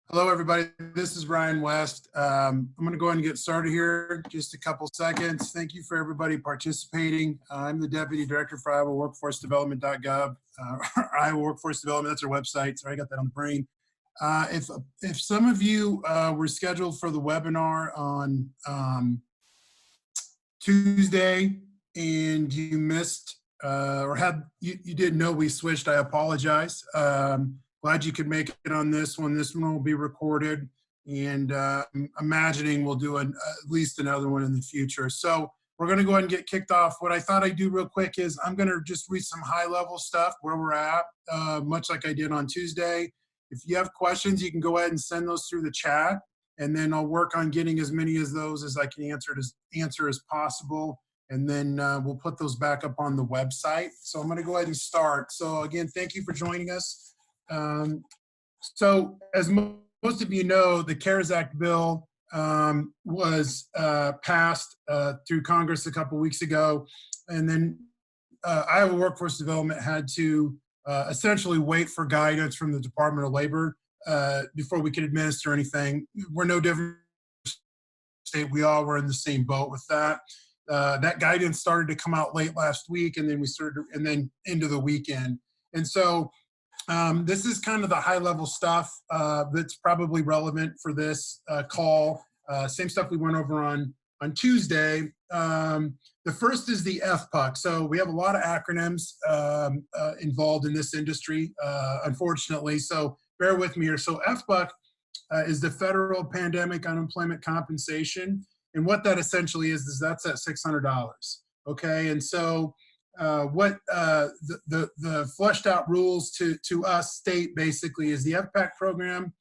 Hello, everybody. This is Ryan West. I'm going to go ahead and get started here. Just a couple seconds. Thank you for everybody participating. I'm the Deputy Director for Iowa Workforce Development.gov. Iowa Workforce Development, that's our website. Sorry, I got that on the brain. If some of you were scheduled for the webinar on Tuesday and you missed or you didn't know we switched, I apologize. Glad you could make it on this one. This one will be recorded, and I'm imagining we'll do at least another one in the future. So we're going to go ahead and get kicked off. What I thought I'd do real quick is I'm going to just read some high-level stuff where we're at, much like I did on Tuesday. If you have questions, you can go ahead and send those through the chat, and then I'll work on getting as many of those as I can answer as possible. And then we'll put those back up on the website. So I'm going to go ahead and start. So again, thank you for joining us. So as most of you know, the CARES Act bill was passed through Congress a couple weeks ago, and then Iowa Workforce Development had to essentially wait for guidance from the Department of Labor before we could administer anything. We're no different state. We all were in the same boat with that. That guidance started to come out late last week, and then into the weekend. And so this is kind of the high-level stuff that's probably relevant for this call. Same stuff we went over on Tuesday. The first is the FPUC. So we have a lot of acronyms involved in this industry, unfortunately. So bear with me here. So FPUC is the Federal Pandemic Unemployment Compensation. And what that essentially is that's at $600. Okay, and so what the fleshed out rules to us state basically is the FPAC program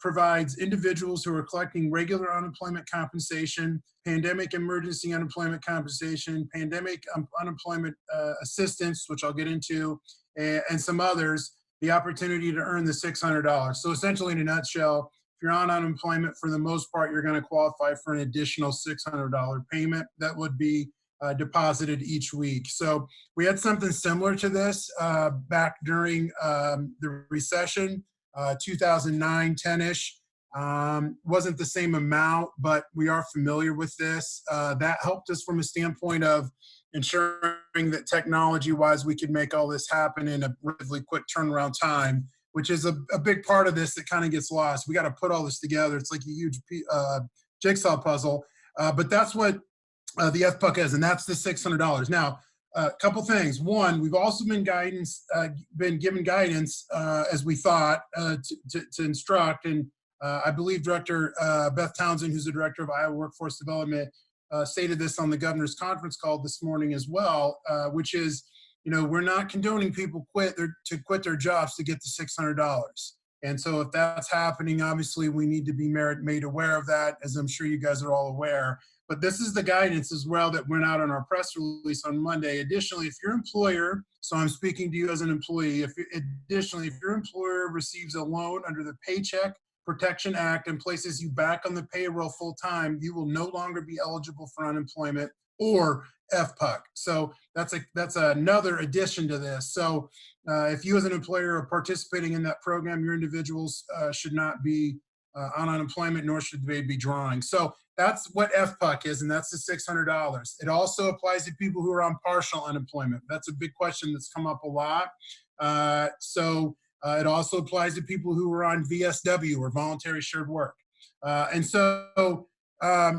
provides individuals who are collecting regular unemployment compensation, pandemic emergency unemployment compensation, pandemic unemployment assistance, which I'll get into, and some others, the opportunity to earn the $600. So essentially, in a nutshell, if you're on unemployment, for the most part, you're going to qualify for an additional $600 payment that would be deposited each week. So we had something similar to this back during the recession, 2009, 10-ish. Wasn't the same amount, but we are familiar with this. That helped us from a standpoint of ensuring that technology-wise we could make all this happen in a relatively quick turnaround time, which is a big part of this that kind of gets lost. We got to put all this together. It's like a huge jigsaw puzzle, but that's what the FPUC is, and that's the $600. Now, a couple things. One, we've also been given guidance as we thought to instruct, and I believe Director Beth Townsend, who's the director of Iowa Workforce Development, stated this on the governor's conference call this morning as well, which is, we're not condoning people to quit their jobs to get the $600. And so if that's happening, obviously we need to be made aware of that, as I'm sure you guys are all aware. But this is the guidance as well that went out on our press release on Monday. Additionally, if your employer, so I'm speaking to you as an employee, if your employer receives a loan under the Paycheck Protection Act and places you back on the payroll full time, you will no longer be eligible for unemployment or FPUC. So that's another addition to this. So if you as an employer are participating in that program, your individuals should not be on unemployment, nor should they be drawing. So that's what FPUC is, and that's the $600. It also applies to people who are on partial unemployment. That's a big question that's come up a lot. It also applies to people who are on VSW, or voluntary shared work. And so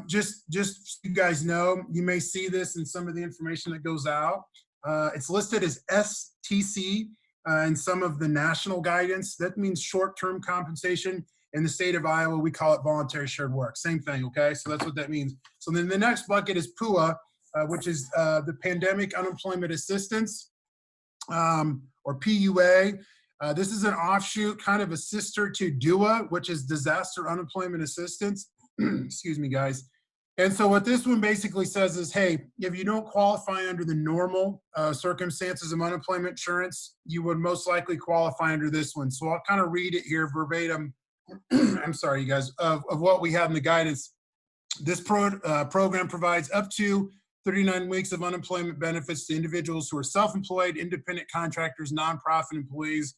just so you guys know, you may see this in some of the information that goes out. It's listed as STC in some of the national guidance. That means short-term compensation. In the state of Iowa, we call it voluntary shared work. Same thing, okay? So that's what that means. So then the next bucket is PUA, which is the Pandemic Unemployment Assistance, or PUA. This is an offshoot, kind of a sister to DUA, which is Disaster Unemployment Assistance. Excuse me, guys. And so what this one basically says is, hey, if you don't qualify under the normal circumstances of unemployment insurance, you would most likely qualify under this one. So I'll kind of read it here verbatim. I'm sorry, you guys, of what we have in the guidance. This program provides up to 39 weeks of unemployment benefits to individuals who are self-employed, independent contractors, nonprofit employees,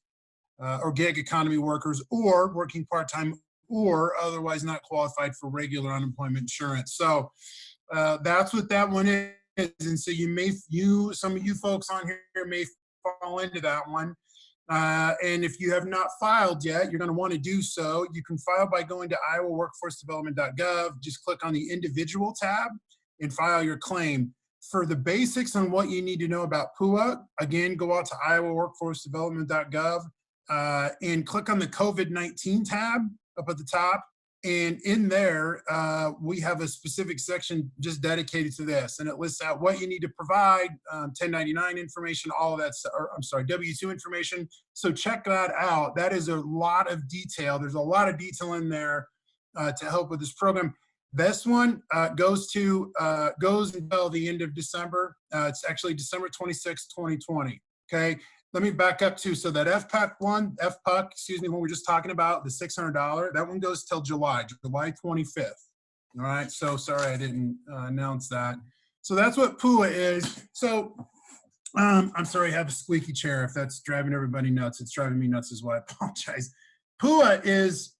or gig economy workers, or working part-time, or otherwise not qualified for regular unemployment insurance. So that's what that one is. And so some of you folks on here may fall into that one. And if you have not filed yet, you're going to want to do so. You can file by going to iowaworkforcedevelopment.gov. Just click on the individual tab and file your claim. For the basics on what you need to know about PUA, again, go out to iowaworkforcedevelopment.gov and click on the COVID-19 tab up at the top. And in there, we have a specific section just dedicated to this. And it lists out what you need to provide, 1099 information, all of that, or I'm sorry, W-2 information. So check that out. That is a lot of detail. There's a lot of detail in there to help with this program. This one goes until the end of December. It's actually December 26, 2020, okay? Let me back up too. So that FPUC, excuse me, when we're just talking about the $600, that one goes till July 25th. All right, so sorry I didn't announce that. So that's what PUA is. So I'm sorry, I have a squeaky chair. If that's driving everybody nuts, it's driving me nuts as well. I apologize. PUA is,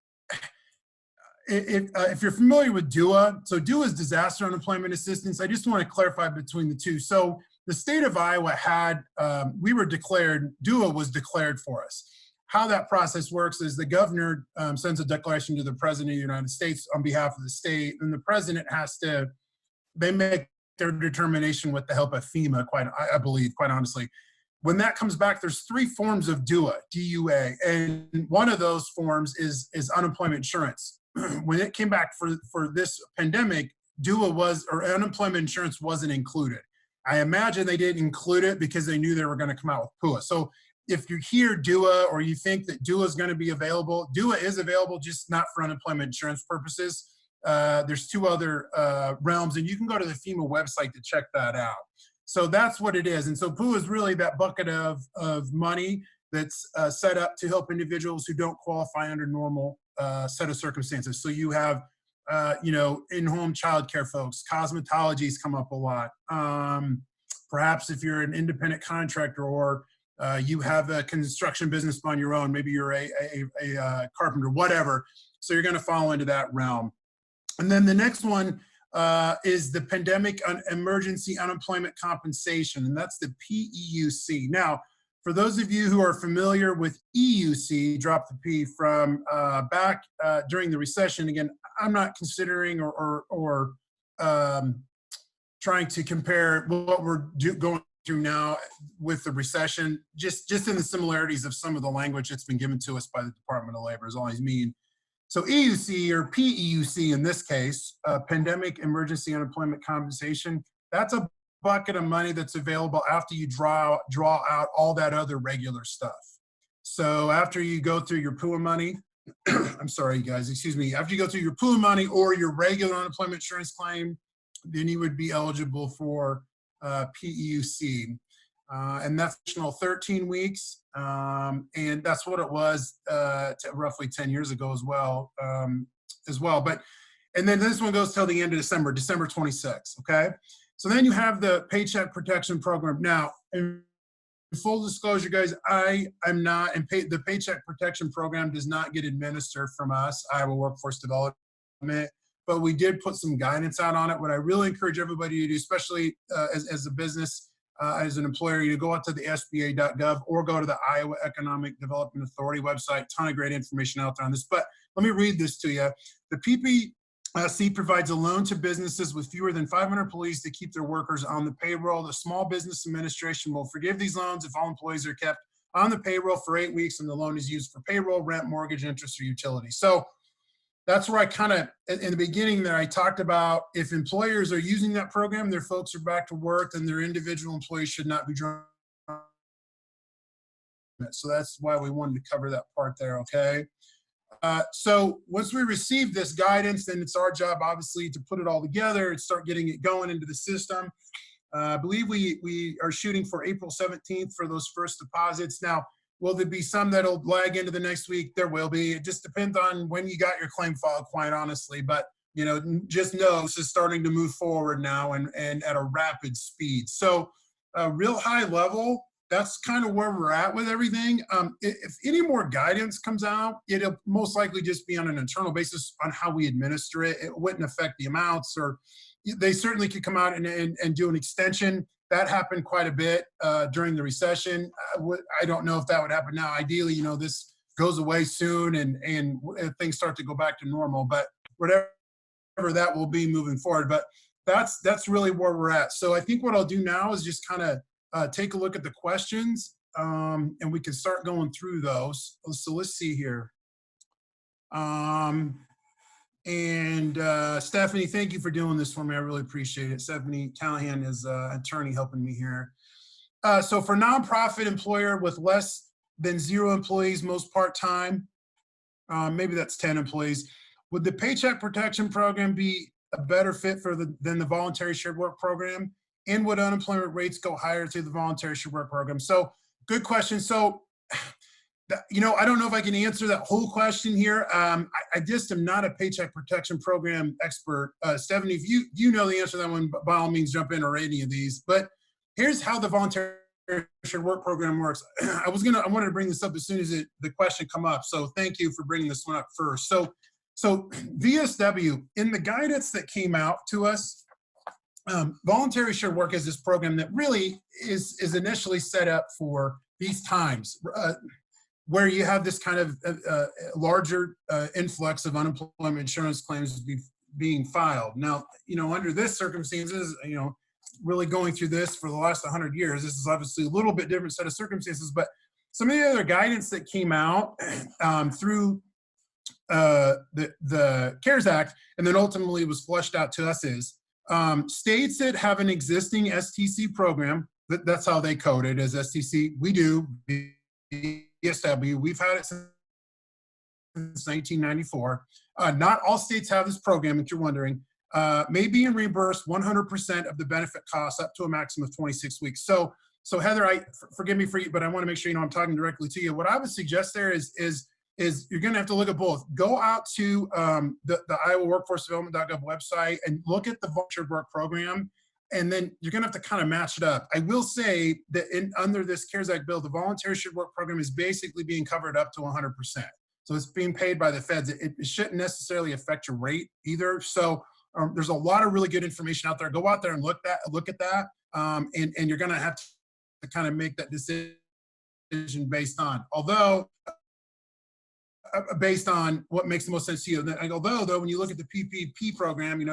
if you're familiar with DUA, so DUA is disaster unemployment assistance. I just want to clarify between the two. So the state of Iowa had, DUA was declared for us. How that process works is the governor sends a declaration to the president of the United States on behalf of the state, and the president they make their determination with the help of FEMA, I believe, quite honestly. When that comes back, there's 3 forms of DUA, D-U-A, and one of those forms is unemployment insurance. When it came back for this pandemic, unemployment insurance wasn't included. I imagine they didn't include it because they knew they were going to come out with PUA. So if you hear DUA or you think that DUA is going to be available, DUA is available, just not for unemployment insurance purposes. There's 2 other realms, and you can go to the FEMA website to check that out. So that's what it is. And so PUA is really that bucket of money that's set up to help individuals who don't qualify under normal set of circumstances. So you have in-home childcare folks, cosmetologies come up a lot. Perhaps if you're an independent contractor or you have a construction business on your own, maybe you're a carpenter, whatever. So you're going to fall into that realm. And then the next one is the Pandemic Emergency Unemployment Compensation, and that's the PEUC. Now, for those of you who are familiar with EUC, drop the P, from back during the recession, again, I'm not considering or trying to compare what we're going through now with the recession, just in the similarities of some of the language that's been given to us by the Department of Labor is all I mean. So EUC, or PEUC in this case, Pandemic Emergency Unemployment Compensation, that's a bucket of money that's available after you draw out all that other regular stuff. So after you go through your PUA money, I'm sorry, guys, excuse me. After you go through your PUA money or your regular unemployment insurance claim, then you would be eligible for PEUC. And that's additional 13 weeks. And that's what it was roughly 10 years ago as well. And then this one goes till the end of December 26th, okay? So then you have the Paycheck Protection Program. Now, in full disclosure, guys, I'm not, and the Paycheck Protection Program does not get administered from us, Iowa Workforce Development, but we did put some guidance out on it. What I really encourage everybody to do, especially as a business, as an employer, you go out to the SBA.gov or go to the Iowa Economic Development Authority website. Ton of great information out there on this, but let me read this to you. The PPC provides a loan to businesses with fewer than 500 employees to keep their workers on the payroll. The Small Business Administration will forgive these loans if all employees are kept on the payroll for 8 weeks and the loan is used for payroll, rent, mortgage, interest, or utilities. So that's where I kind of, in the beginning there, I talked about if employers are using that program, their folks are back to work, then their individual employees should not be drawn. So that's why we wanted to cover that part there, okay? So once we receive this guidance, then it's our job, obviously, to put it all together and start getting it going into the system. I believe we are shooting for April 17th for those first deposits. Now, will there be some that'll lag into the next week? There will be. It just depends on when you got your claim filed, quite honestly. But, you know, just know this is starting to move forward now and at a rapid speed. So real high level, that's kind of where we're at with everything. If any more guidance comes out, it'll most likely just be on an internal basis on how we administer it. It wouldn't affect the amounts, or they certainly could come out and do an extension. That happened quite a bit during the recession. I don't know if that would happen now. Ideally, this goes away soon and things start to go back to normal, but whatever that will be moving forward. But that's really where we're at. So I think what I'll do now is just kind of take a look at the questions, and we can start going through those. So let's see here. And Stephanie, thank you for doing this for me. I really appreciate it. Stephanie Callahan is an attorney helping me here. So for nonprofit employer with less than 0 employees, most part-time, maybe that's 10 employees, would the Paycheck Protection Program be a better fit than the Voluntary Shared Work Program? And would unemployment rates go higher through the Voluntary Shared Work Program? So good question. So, I don't know if I can answer that whole question here. I just am not a Paycheck Protection Program expert. Stephanie, if you know the answer to that one, by all means, jump in, or any of these. But here's how the Voluntary Shared Work Program works. I wanted to bring this up as soon as the question come up. So thank you for bringing this one up first. So VSW, in the guidance that came out to us, Voluntary Shared Work is this program that really is initially set up for these times where you have this kind of larger influx of unemployment insurance claims being filed. Now, under this circumstances, really going through this for the last 100 years, this is obviously a little bit different set of circumstances, but some of the other guidance that came out through the CARES Act, and then ultimately was flushed out to us, is states that have an existing STC program, that's how they code it as STC. We do, VSW, we've had it since 1994. Not all states have this program, if you're wondering. May be reimbursed 100% of the benefit costs up to a maximum of 26 weeks. So Heather, forgive me but I want to make sure I'm talking directly to you. What I would suggest there is you're going to have to look at both. Go out to the Iowa workforcedevelopment.gov website and look at the Voluntary Work Program, and then you're going to have to kind of match it up. I will say that under this CARES Act bill, the Voluntary Shared Work Program is basically being covered up to 100%. So it's being paid by the feds. It shouldn't necessarily affect your rate either. So there's a lot of really good information out there. Go out there and look at that, and you're going to have to kind of make that decision based on what makes the most sense to you. Although, when you look at the PPP program,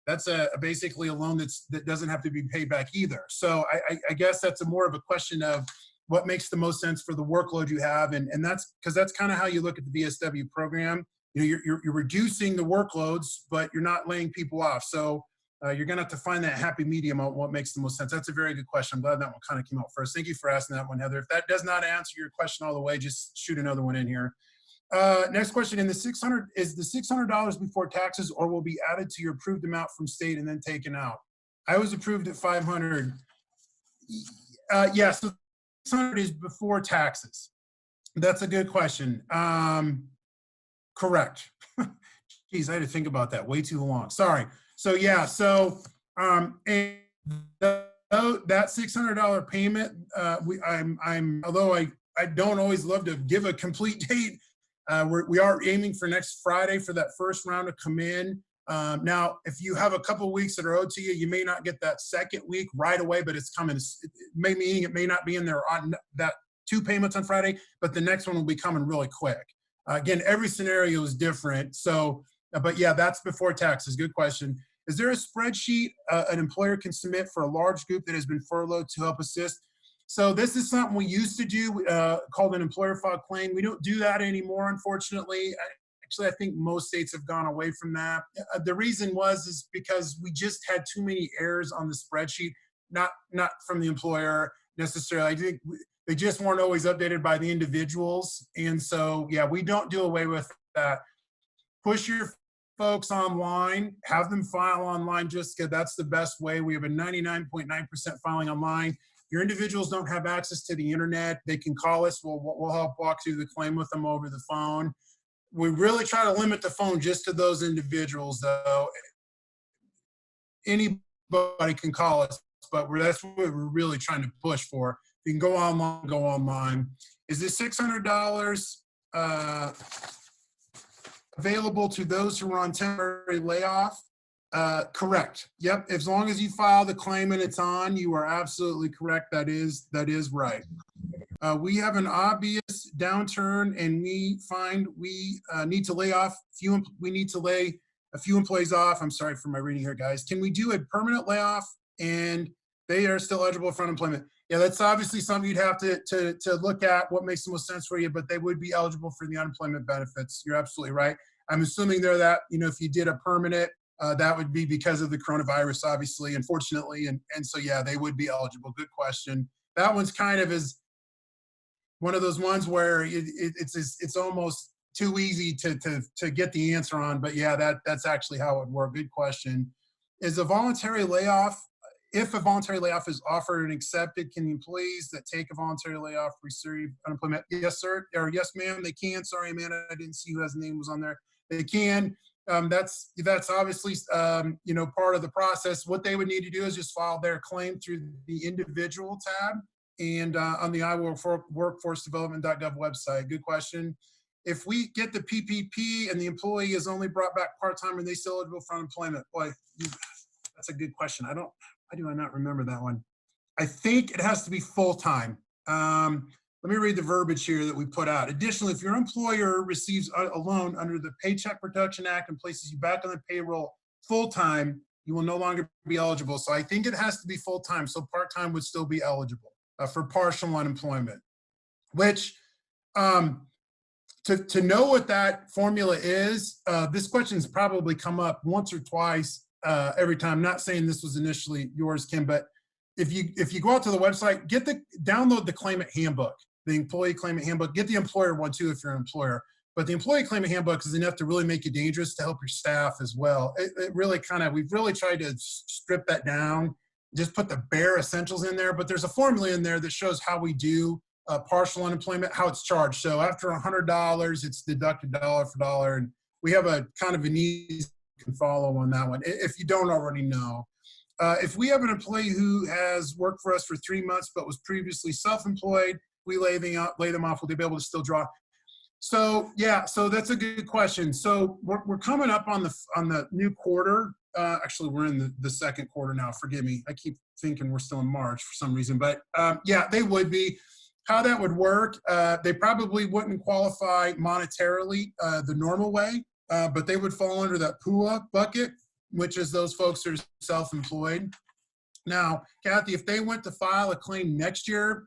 that's basically a loan that doesn't have to be paid back either. So I guess that's more of a question of what makes the most sense for the workload you have, and that's because that's kind of how you look at the VSW program. You're reducing the workloads, but you're not laying people off. So you're going to have to find that happy medium on what makes the most sense. That's a very good question. I'm glad that one kind of came out first. Thank you for asking that one, Heather. If that does not answer your question all the way, just shoot another one in here. Next question, is the $600 before taxes, or will be added to your approved amount from state and then taken out? I was approved at 500. Yeah, so 600 is before taxes. That's a good question. Correct. Geez, I had to think about that way too long. Sorry. So yeah, and that $600 payment, although I don't always love to give a complete date, we are aiming for next Friday for that first round to come in. Now, if you have a couple of weeks that are owed to you, you may not get that second week right away, but it's coming. Meaning it may not be in there on that 2 payments on Friday, but the next one will be coming really quick. Again, every scenario is different. So, but yeah, that's before taxes. Good question. Is there a spreadsheet an employer can submit for a large group that has been furloughed to help assist? So this is something we used to do called an employer filed claim. We don't do that anymore, unfortunately. Actually, I think most states have gone away from that. The reason is because we just had too many errors on the spreadsheet, not from the employer necessarily. I think they just weren't always updated by the individuals. And so, yeah, we don't do away with that. Push your folks online, have them file online, just because that's the best way. We have a 99.9% filing online. If your individuals don't have access to the internet, they can call us. We'll help walk through the claim with them over the phone. We really try to limit the phone just to those individuals, though. Anybody can call us, but that's what we're really trying to push for you can go online, go online. Is this $600 available to those who are on temporary layoff? Correct. Yep. As long as you file the claim and it's on, you are absolutely correct. That is right. We have an obvious downturn, and we find we need to lay off we need to lay a few employees off. I'm sorry for my reading here, guys. Can we do a permanent layoff and they are still eligible for unemployment? Yeah, that's obviously something you'd have to look at what makes the most sense for you, but they would be eligible for the unemployment benefits. You're absolutely right. I'm assuming they're that, if you did a permanent, that would be because of the coronavirus, obviously, unfortunately. And so, yeah, they would be eligible. Good question. That one's kind of is one of those ones where it's almost too easy to get the answer on. But yeah, that's actually how it would work. Good question. Is a voluntary layoff, if a voluntary layoff is offered and accepted, can the employees that take a voluntary layoff receive unemployment? Yes, sir, or yes, ma'am, they can. Sorry, Amanda, I didn't see who his name was on there. They can. That's obviously part of the process. What they would need to do is just file their claim through the individual tab and on the workforcedevelopment.gov website. Good question. If we get the PPP and the employee is only brought back part-time and they still eligible for unemployment, boy, that's a good question. Why do I not remember that one? I think it has to be full-time. Let me read the verbiage here that we put out. Additionally, if your employer receives a loan under the Paycheck Protection Act and places you back on the payroll full-time, you will no longer be eligible. So I think it has to be full-time. So part-time would still be eligible for partial unemployment, which to know what that formula is, this question's probably come up once or twice every time. I'm not saying this was initially yours, Kim, but if you go out to the website, download the claimant handbook, the employee claimant handbook. Get the employer one too if you're an employer. But the employee claimant handbook is enough to really make you dangerous to help your staff as well. It really we've really tried to strip that down, just put the bare essentials in there. But there's a formula in there that shows how we do partial unemployment, how it's charged. So after $100, it's deducted dollar for dollar. And we have a kind of an easy you can follow on that one if you don't already know. If we have an employee who has worked for us for 3 months but was previously self-employed, we lay them off. Will they be able to still draw? So yeah, so that's a good question. So we're coming up on the new quarter. Actually, we're in the second quarter now. Forgive me. I keep thinking we're still in March for some reason. But yeah, they would be. How that would work, they probably wouldn't qualify monetarily the normal way, but they would fall under that PUA bucket, which is those folks who are self-employed. Now, Kathy, if they went to file a claim next year,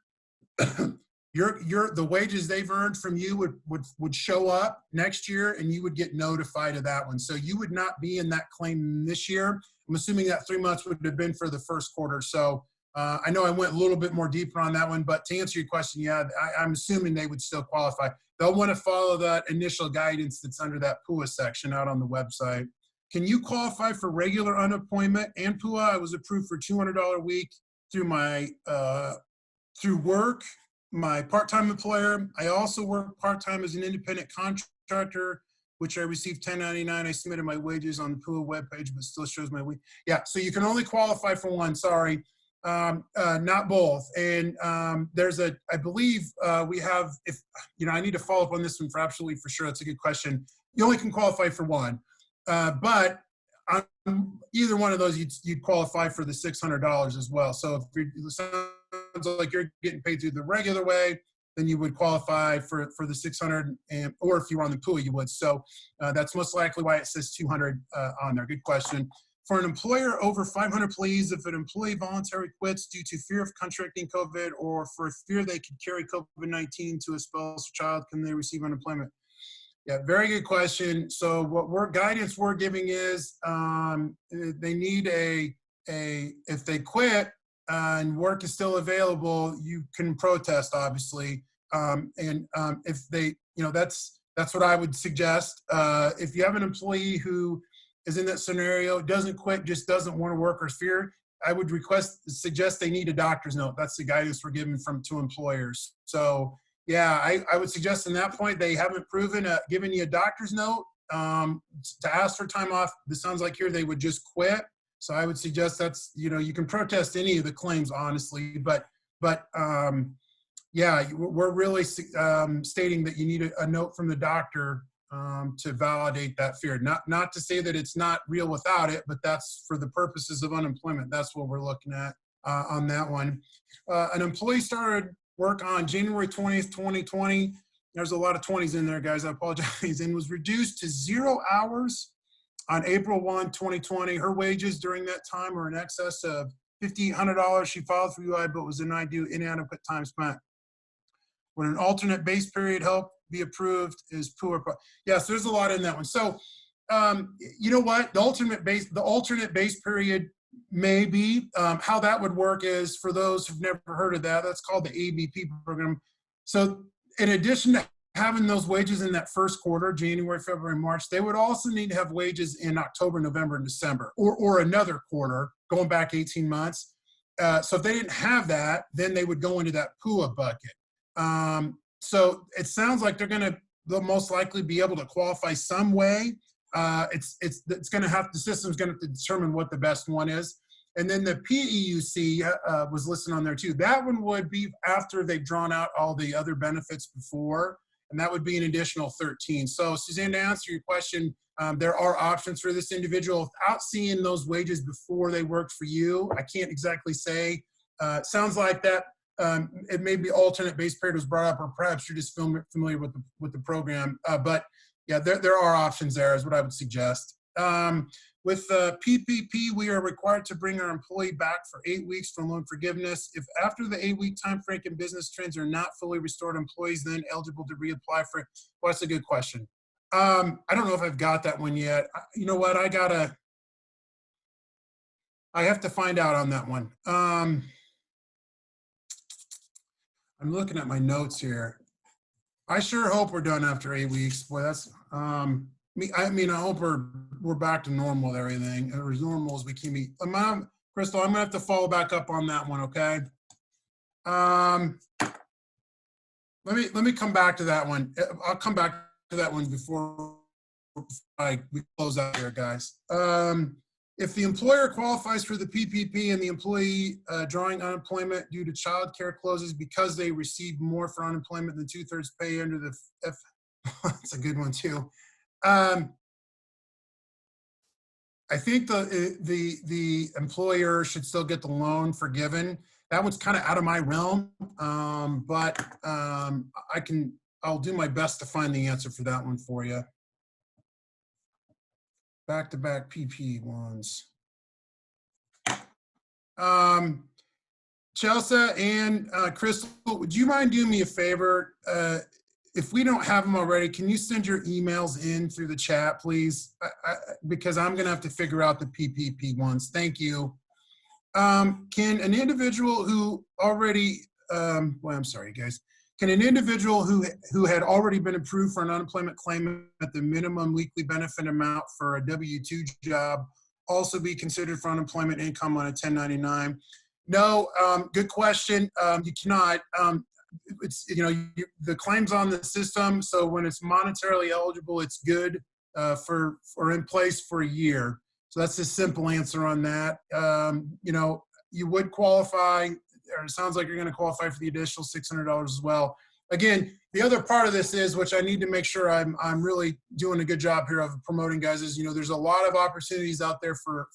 the wages they've earned from you would show up next year, and you would get notified of that one. So you would not be in that claim this year. I'm assuming that 3 months would have been for the first quarter. So I know I went a little bit more deeper on that one, but to answer your question, yeah, I'm assuming they would still qualify. They'll want to follow that initial guidance that's under that PUA section out on the website. Can you qualify for regular unemployment and PUA? I was approved for $200 a week through through work, my part-time employer. I also work part-time as an independent contractor, which I received $10.99. I submitted my wages on the PUA webpage, but still shows my week. Yeah, so you can only qualify for one, sorry. Not both. And I believe we have, I need to follow up on this one for absolutely for sure. That's a good question. You only can qualify for one, but on either one of those, you'd qualify for the $600 as well. So if it sounds like you're getting paid through the regular way, then you would qualify for the 600, or if you were on the PUA, you would. So that's most likely why it says 200 on there. Good question. For an employer over 500 employees, if an employee voluntarily quits due to fear of contracting COVID or for fear they could carry COVID-19 to a spouse or child, can they receive unemployment? Yeah, very good question. So what guidance we're giving is they need if they quit and work is still available, you can protest, obviously. If they, that's what I would suggest. If you have an employee who is in that scenario, doesn't quit, just doesn't want to work or fear, I would suggest they need a doctor's note. That's the guidance we're giving to employers. So yeah, I would suggest in that point, they haven't given you a doctor's note to ask for time off. This sounds like here they would just quit. So I would suggest you can protest any of the claims, honestly, but But yeah, we're really stating that you need a note from the doctor to validate that fear. Not to say that it's not real without it, but that's for the purposes of unemployment. That's what we're looking at on that one. An employee started work on January 20th, 2020. There's a lot of 20s in there, guys. I apologize. And was reduced to 0 hours on April 1, 2020. Her wages during that time were in excess of $5,800. She filed for UI, but was denied due to inadequate time spent. When an alternate base period help be approved is poor. Yes, there's a lot in that one. So, you know what? The alternate base period may be. How that would work is, for those who've never heard of that, that's called the ABP program. So in addition to having those wages in that first quarter, January, February, March, they would also need to have wages in October, November, and December, or another quarter, going back 18 months. So if they didn't have that, then they would go into that PUA bucket. So it sounds like they'll most likely be able to qualify some way. It's going to have, the system's going to have to determine what the best one is. And then the PEUC was listed on there too. That one would be after they've drawn out all the other benefits before, and that would be an additional 13. So Suzanne, to answer your question, there are options for this individual without seeing those wages before they worked for you. I can't exactly say. Sounds like that. It may be alternate base period was brought up, or perhaps you're just familiar with the program. But yeah, there are options there, is what I would suggest. With PPP, we are required to bring our employee back for 8 weeks for loan forgiveness. If after the 8-week time frame and business trends are not fully restored, employees then eligible to reapply for it? Well, that's a good question. I don't know if I've got that one yet. You know what? I have to find out on that one. I'm looking at my notes here. I sure hope we're done after 8 weeks. Boy, that's I hope we're back to normal with everything, or as normal as we can be. Crystal, I'm gonna have to follow back up on that one, okay? Let me come back to that one. I'll come back to that one before we close out here, guys. If the employer qualifies for the PPP and the employee drawing unemployment due to child care closes because they received more for unemployment than 2/3 pay under the that's a good one too. I think the employer should still get the loan forgiven. That one's kind of out of my realm, but I'll do my best to find the answer for that one for you. Back-to-back PP ones. Chelsea and Crystal, would you mind doing me a favor? If we don't have them already, can you send your emails in through the chat, please? Because I'm going to have to figure out the PPP ones. Thank you. Can an individual who already, I'm sorry, guys. Can an individual who had already been approved for an unemployment claim at the minimum weekly benefit amount for a W-2 job also be considered for unemployment income on a 1099? No, good question. You cannot. It's, the claim's on the system, so when it's monetarily eligible, it's good for in place for a year. So that's a simple answer on that. You would qualify, or it sounds like you're going to qualify for the additional $600 as well. Again, the other part of this is, which I need to make sure I'm really doing a good job here of promoting, guys, is, there's a lot of opportunities out there for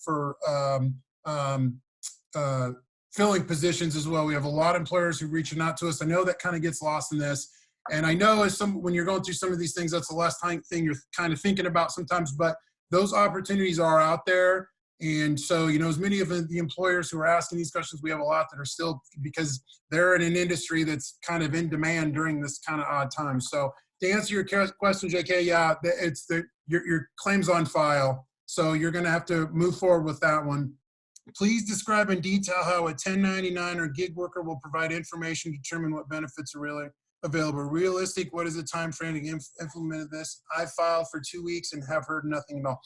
filling positions as well. We have a lot of employers who are reaching out to us. I know that kind of gets lost in this. And I know when you're going through some of these things, that's the last thing you're kind of thinking about sometimes, but those opportunities are out there. And so, as many of the employers who are asking these questions, we have a lot that are still, because they're in an industry that's kind of in demand during this kind of odd time. So to answer your question, JK, yeah, it's your claim's on file. So you're going to have to move forward with that one. Please describe in detail how a 1099 or gig worker will provide information to determine what benefits are really available. Realistic, what is the time frame to implement this? I filed for 2 weeks and have heard nothing at all.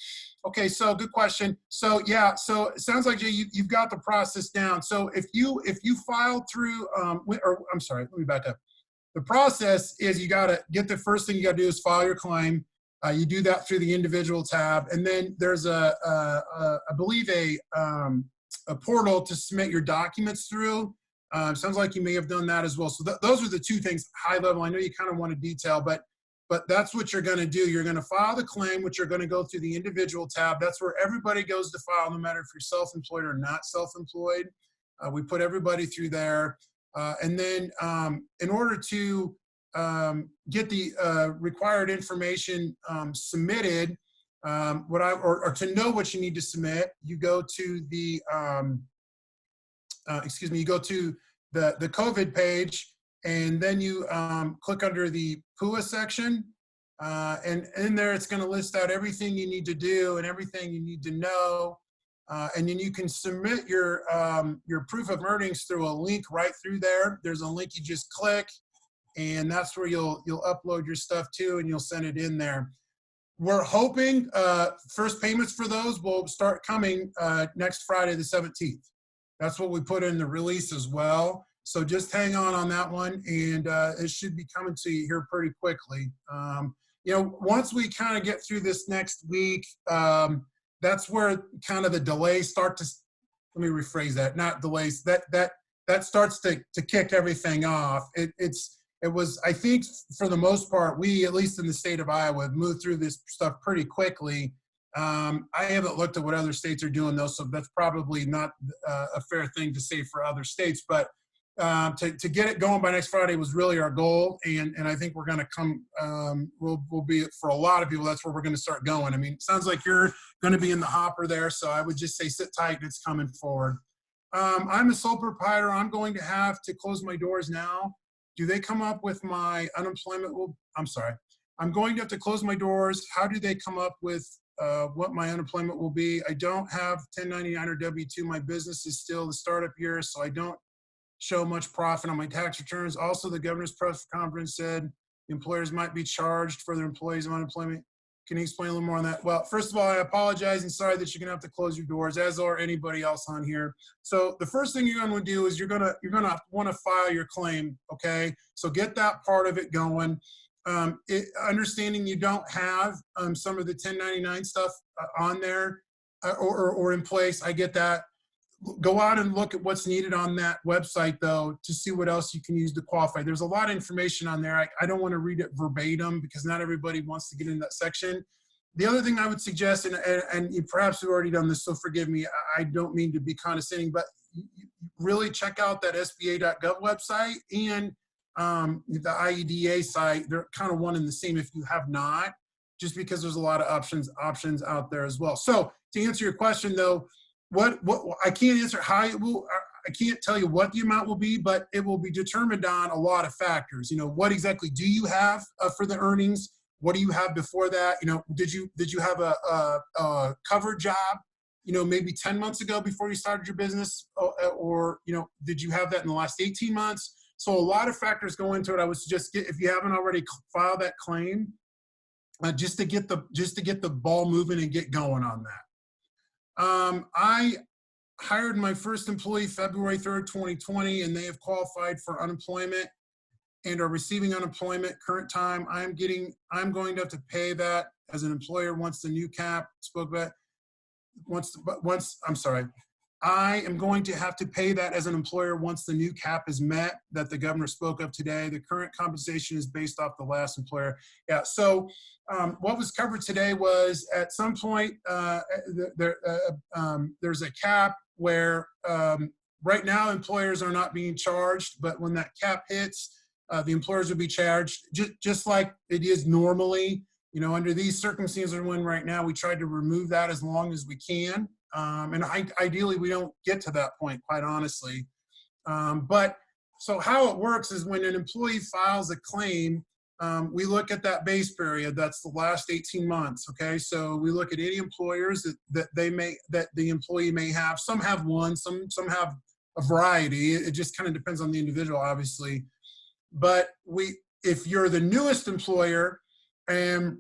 Okay, so good question. So yeah, so it sounds like, Jay, you've got the process down. So if you file through, I'm sorry, let me back up. The process is, you got to get, the first thing you got to do is file your claim. You do that through the individual tab, and then there's I believe a portal to submit your documents through. Sounds like you may have done that as well. So those are the two things, high level. I know you kind of want to detail, but that's what you're going to do. You're going to file the claim, which you're going to go through the individual tab. That's where everybody goes to file, no matter if you're self-employed or not self-employed. We put everybody through there. And then in order to get the required information submitted, or to know what you need to submit, you go to the, you go to the COVID page, and then you click under the PUA section, and in there it's going to list out everything you need to do and everything you need to know, and then you can submit your proof of earnings through a link right through there. There's a link you just click, and that's where you'll upload your stuff to, and you'll send it in there. We're hoping first payments for those will start coming next Friday the 17th. That's what we put in the release as well. So just hang on that one, and it should be coming to you here pretty quickly. Once we kind of get through this next week, that's where kind of the delays start to, let me rephrase that, not delays, that starts to kick everything off. It was, I think, for the most part, we, at least in the state of Iowa, have moved through this stuff pretty quickly. I haven't looked at what other states are doing, though, so that's probably not a fair thing to say for other states. But to get it going by next Friday was really our goal, and I think we're going to come. We'll be, for a lot of people, that's where we're going to start going. I mean, it sounds like you're going to be in the hopper there, so I would just say sit tight. It's coming forward. I'm a sole proprietor. I'm going to have to close my doors now. Do they come up with my unemployment? I'm sorry. I'm going to have to close my doors. How do they come up with what my unemployment will be? I don't have 1099 or W-2. My business is still the startup year, so I don't show much profit on my tax returns. Also, the governor's press conference said employers might be charged for their employees' unemployment. Can you explain a little more on that? Well, first of all, I apologize and sorry that you're gonna have to close your doors, as are anybody else on here. So the first thing you're gonna do is you're gonna want to file your claim. Okay, so get that part of it going. Understanding you don't have some of the 1099 stuff on there or in place, I get that. Go out and look at what's needed on that website, though, to see what else you can use to qualify. There's a lot of information on there. I don't want to read it verbatim because not everybody wants to get in that section. The other thing I would suggest, and you perhaps have already done this, so forgive me, I don't mean to be condescending, but really check out that SBA.gov website and the IEDA site. They're kind of one and the same if you have not, just because there's a lot of options out there as well. So to answer your question, though, what I can't answer how it will. I can't tell you what the amount will be, but it will be determined on a lot of factors. What exactly do you have for the earnings? What do you have before that? Did you have a cover job? Maybe 10 months ago before you started your business, or did you have that in the last 18 months? So a lot of factors go into it. I would suggest, if you haven't already filed that claim, just to get the ball moving and get going on that. I hired my first employee February 3rd, 2020, and they have qualified for unemployment and are receiving unemployment current time. I'm going to have to pay that as an employer once the new cap spoke about. I am going to have to pay that as an employer once the new cap is met that the governor spoke of today. The current compensation is based off the last employer. Yeah, so what was covered today was at some point there's a cap where right now employers are not being charged, but when that cap hits, the employers will be charged just like it is normally. Under these circumstances we're in right now, we tried to remove that as long as we can. And ideally, we don't get to that point, quite honestly. But so how it works is when an employee files a claim, we look at that base period. That's the last 18 months. Okay, so we look at any employers that the employee may have. Some have one, some have a variety. It just kind of depends on the individual, obviously. But if you're the newest employer, and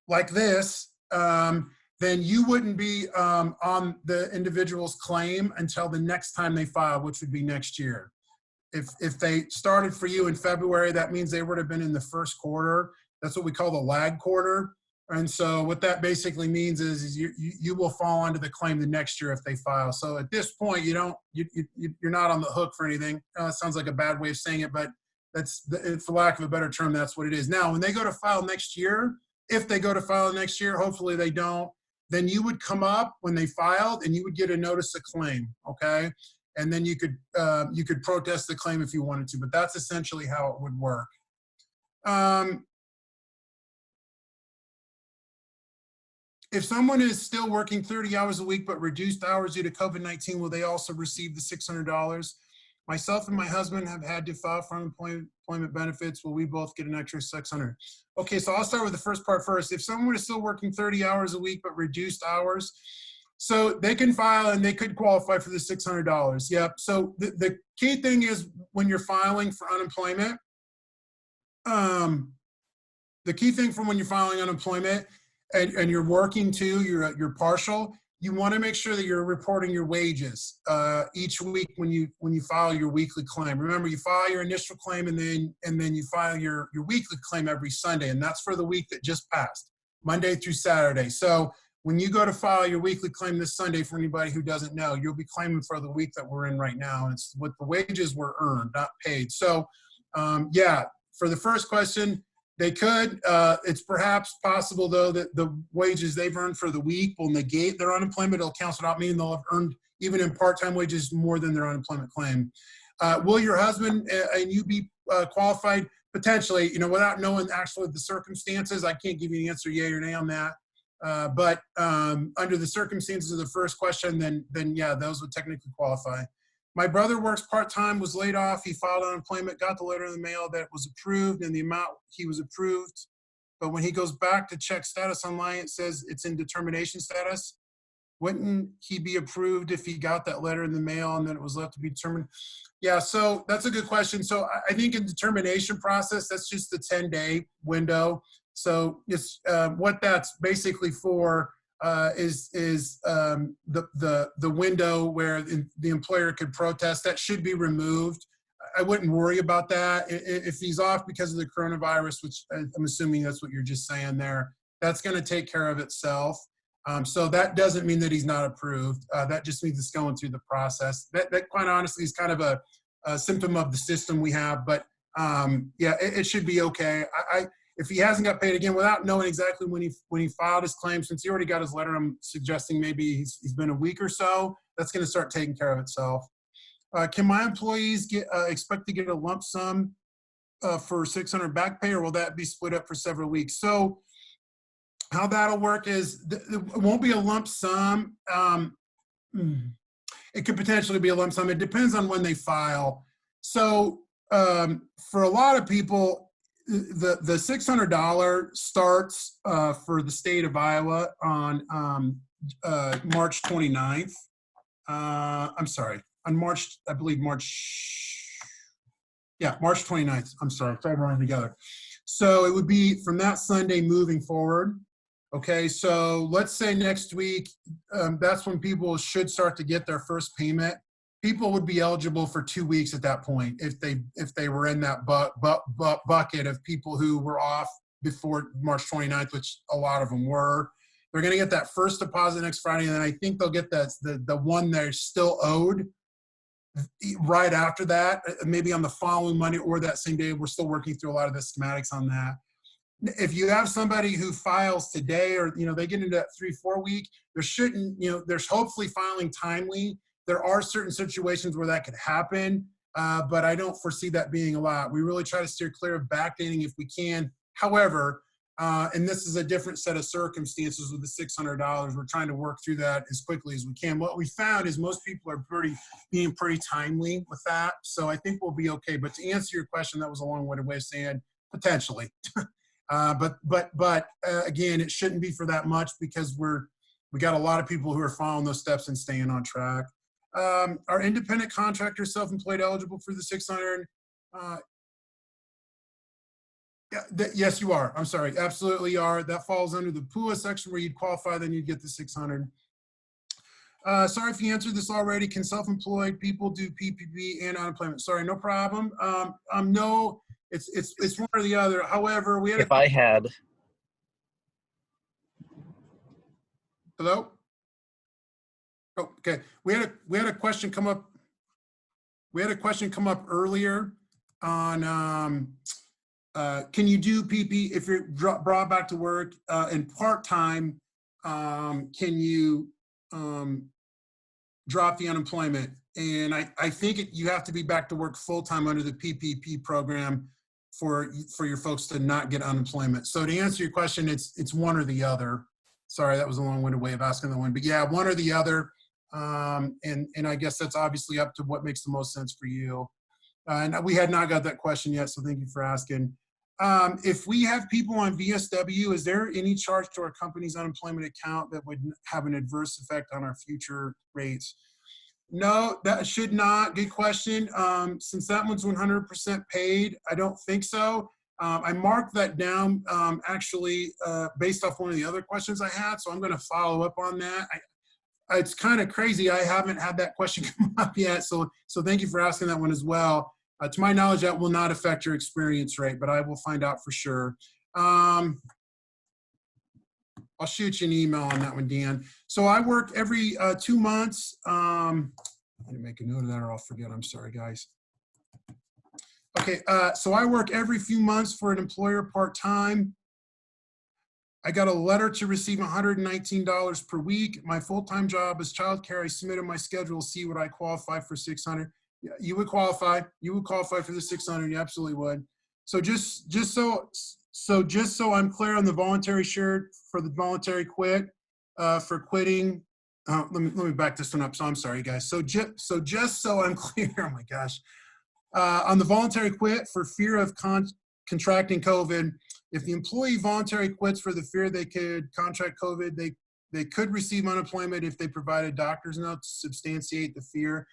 like this, then you wouldn't be on the individual's claim until the next time they file, which would be next year. If they started for you in February, that means they would have been in the first quarter. That's what we call the lag quarter. And so what that basically means is you will fall under the claim the next year if they file. So at this point, you're not on the hook for anything. It sounds like a bad way of saying it, but for lack of a better term, that's what it is. Now, when they go to file next year, if they go to file next year, hopefully they don't, then you would come up when they filed and you would get a notice of claim, okay? And then you could protest the claim if you wanted to, but that's essentially how it would work. If someone is still working 30 hours a week but reduced hours due to COVID-19, will they also receive the $600? Myself and my husband have had to file for unemployment benefits. Will we both get an extra $600? Okay, so I'll start with the first part first. If someone is still working 30 hours a week but reduced hours, so they can file and they could qualify for the $600. Yep. So the key thing is when you're filing for unemployment, the key thing from when you're filing unemployment and you're working too, you're partial, you want to make sure that you're reporting your wages each week when you file your weekly claim. Remember, you file your initial claim and then you file your weekly claim every Sunday, and that's for the week that just passed, Monday through Saturday. So when you go to file your weekly claim this Sunday, for anybody who doesn't know, you'll be claiming for the week that we're in right now, and it's what the wages were earned, not paid. So yeah, for the first question, they could. It's perhaps possible, though, that the wages they've earned for the week will negate their unemployment. It'll cancel it out, meaning they'll have earned, even in part-time wages, more than their unemployment claim. Will your husband and you be qualified? Potentially, without knowing actually the circumstances. I can't give you an answer, yay or nay on that. But under the circumstances of the first question, then yeah, those would technically qualify. My brother works part-time, was laid off. He filed unemployment, got the letter in the mail that it was approved and the amount he was approved. But when he goes back to check status online, it says it's in determination status. Wouldn't he be approved if he got that letter in the mail and then it was left to be determined? Yeah, so that's a good question. So I think in determination process, that's just the 10-day window. So it's what that's basically for is the window where the employer could protest. That should be removed. I wouldn't worry about that. If he's off because of the coronavirus, which I'm assuming that's what you're just saying there, that's going to take care of itself. So that doesn't mean that he's not approved. That just means it's going through the process. That quite honestly is kind of a symptom of the system we have. But yeah, it should be okay. If he hasn't got paid, again, without knowing exactly when he filed his claim, since he already got his letter, I'm suggesting maybe he's been a week or so, that's going to start taking care of itself. Can my employees expect to get a lump sum for $600 back pay, or will that be split up for several weeks? So how that'll work is it won't be a lump sum. It could potentially be a lump sum. It depends on when they file. So for a lot of people, the $600 starts for the state of Iowa on March 29th. I'm sorry, on March 29th. I'm sorry, I'm running together. So it would be from that Sunday moving forward. Okay, so let's say next week, that's when people should start to get their first payment. People would be eligible for 2 weeks at that point if they were in that bucket of people who were off before March 29th, which a lot of them were. They're going to get that first deposit next Friday, and then I think they'll get the one they're still owed right after that, maybe on the following Monday or that same day. We're still working through a lot of the schematics on that. If you have somebody who files today, or they get into that 3-4 week, there's hopefully filing timely. There are certain situations where that could happen, but I don't foresee that being a lot. We really try to steer clear of backdating if we can. However, and this is a different set of circumstances with the $600, we're trying to work through that as quickly as we can. What we found is most people are being pretty timely with that, so I think we'll be okay. But to answer your question, that was a long-winded way of saying potentially. But again, it shouldn't be for that much because we got a lot of people who are following those steps and staying on track. Are independent contractors self-employed eligible for the $600? Yes, you are. I'm sorry. Absolutely are. That falls under the PUA section where you'd qualify, then you'd get the $600. Sorry if you answered this already. Can self-employed people do PPP and unemployment? Sorry, no problem. No, it's one or the other. However, we had Hello? Oh, okay. We had a question come up. We had a question come up earlier on can you do PP if you're brought back to work in part-time? Can you drop the unemployment? And I think you have to be back to work full-time under the PPP program for your folks to not get unemployment. So to answer your question, it's one or the other. Sorry, that was a long-winded way of asking that one, but yeah, one or the other. And I guess that's obviously up to what makes the most sense for you. And we had not got that question yet, so thank you for asking. If we have people on VSW, is there any charge to our company's unemployment account that would have an adverse effect on our future rates? No, that should not. Good question. Since that one's 100% paid, I don't think so. I marked that down actually based off one of the other questions I had, so I'm going to follow up on that. It's kind of crazy. I haven't had that question come up yet, so thank you for asking that one as well. To my knowledge, that will not affect your experience rate, but I will find out for sure. I'll shoot you an email on that one, Dan. So I work every 2 months. I didn't make a note of that or I'll forget. I'm sorry, guys. Okay, so I work every few months for an employer part-time. I got a letter to receive $119 per week. My full-time job is childcare. I submitted my schedule, see what I qualify for 600. Yeah, you would qualify. You would qualify for the 600. You absolutely would. So just so I'm clear on the voluntary shirt for the voluntary quit for quitting. Let me back this one up. So I'm sorry, guys. So just so I'm clear. Oh my gosh. On the voluntary quit for fear of contracting COVID, if the employee voluntarily quits for the fear they could contract COVID, they could receive unemployment if they provide a doctor's note to substantiate the fear.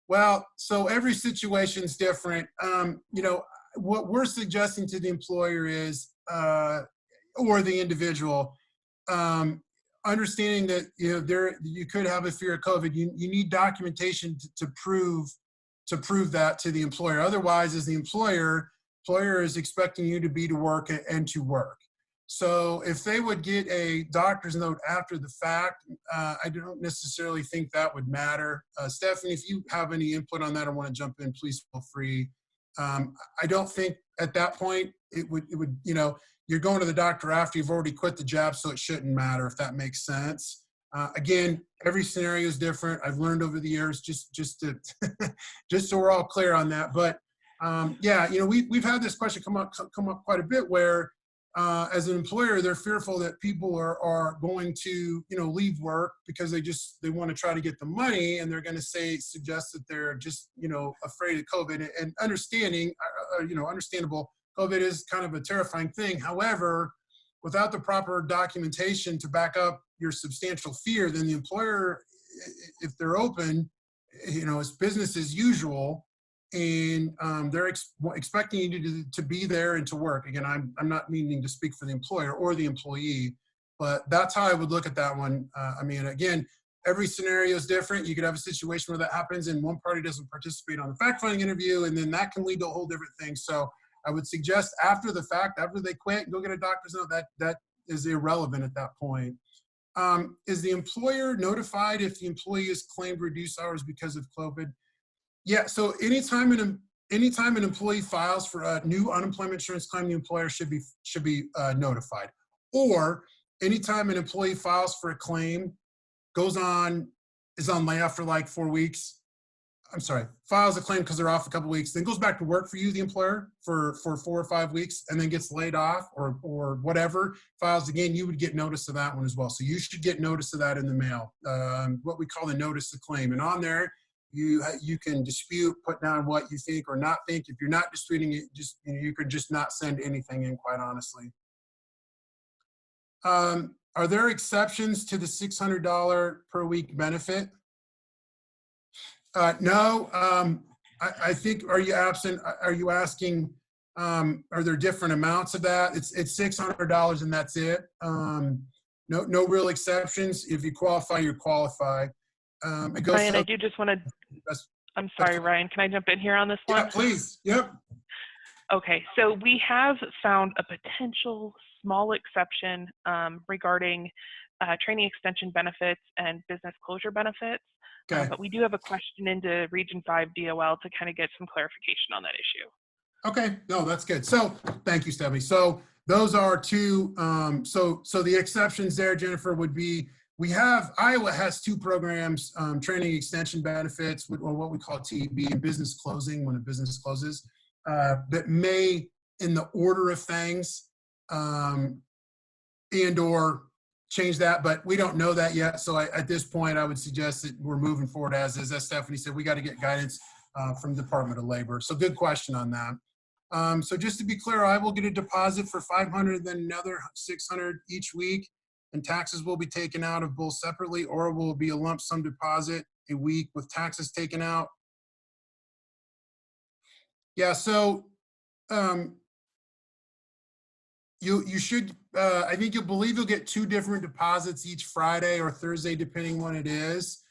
Well, so every situation is different. You know, what we're suggesting to the employer is, or the individual, understanding that you could have a fear of COVID. You need documentation to prove that to the employer. Otherwise, as the employer is expecting you to be to work and to work. So if they would get a doctor's note after the fact, I don't necessarily think that would matter. Stephanie, if you have any input on that or want to jump in, please feel free. I don't think at that point it would, you're going to the doctor after you've already quit the job, so it shouldn't matter, if that makes sense. Again, every scenario is different. I've learned over the years, just to just so we're all clear on that. But yeah, we've had this question come up quite a bit where as an employer, they're fearful that people are going to leave work because they want to try to get the money, and they're going to suggest that they're just afraid of COVID. And understandable, COVID is kind of a terrifying thing. However, without the proper documentation to back up your substantial fear, then the employer, if they're open, it's business as usual, and they're expecting you to be there and to work. Again, I'm not meaning to speak for the employer or the employee, but that's how I would look at that one. I mean, again, every scenario is different. You could have a situation where that happens and one party doesn't participate on the fact-finding interview, and then that can lead to a whole different thing. So I would suggest after the fact, after they quit, go get a doctor's note. That is irrelevant at that point. Is the employer notified if the employee has claimed reduced hours because of COVID? Yeah, so anytime an employee files for a new unemployment insurance claim, the employer should be notified. Or anytime an employee files for a claim, is on layoff for like 4 weeks. I'm sorry, files a claim because they're off a couple weeks, then goes back to work for you, the employer, for 4 or 5 weeks, and then gets laid off or whatever, files again, you would get notice of that one as well. So you should get notice of that in the mail, what we call the notice of claim. And on there, you can dispute, put down what you think or not think. If you're not disputing it, you could just not send anything in, quite honestly. Are there exceptions to the $600 per week benefit? No, I think, are you asking, are there different amounts of that? It's $600 and that's it. No real exceptions. If you qualify, you qualify. Ryan, I do just want to, I'm sorry, Ryan, can I jump in here on this one? Yeah, please. Yep. Okay, so we have found a potential small exception regarding training extension benefits and business closure benefits. Okay. But we do have a question into Region 5 DOL to kind of get some clarification on that issue. Okay, no, that's good. So thank you, Stephanie. So those are two, so the exceptions there, Jennifer, would be, Iowa has two programs, training extension benefits, or what we call TEB, and business closing, when a business closes, that may, in the order of things, and or change that, but we don't know that yet. So at this point, I would suggest that we're moving forward as is. As Stephanie said, we got to get guidance from the Department of Labor. So good question on that. So just to be clear, I will get a deposit for $500, then another $600 each week, and taxes will be taken out of both separately, or will be a lump sum deposit a week with taxes taken out. Yeah, so you should, I think you'll get two different deposits each Friday or Thursday, depending when it is.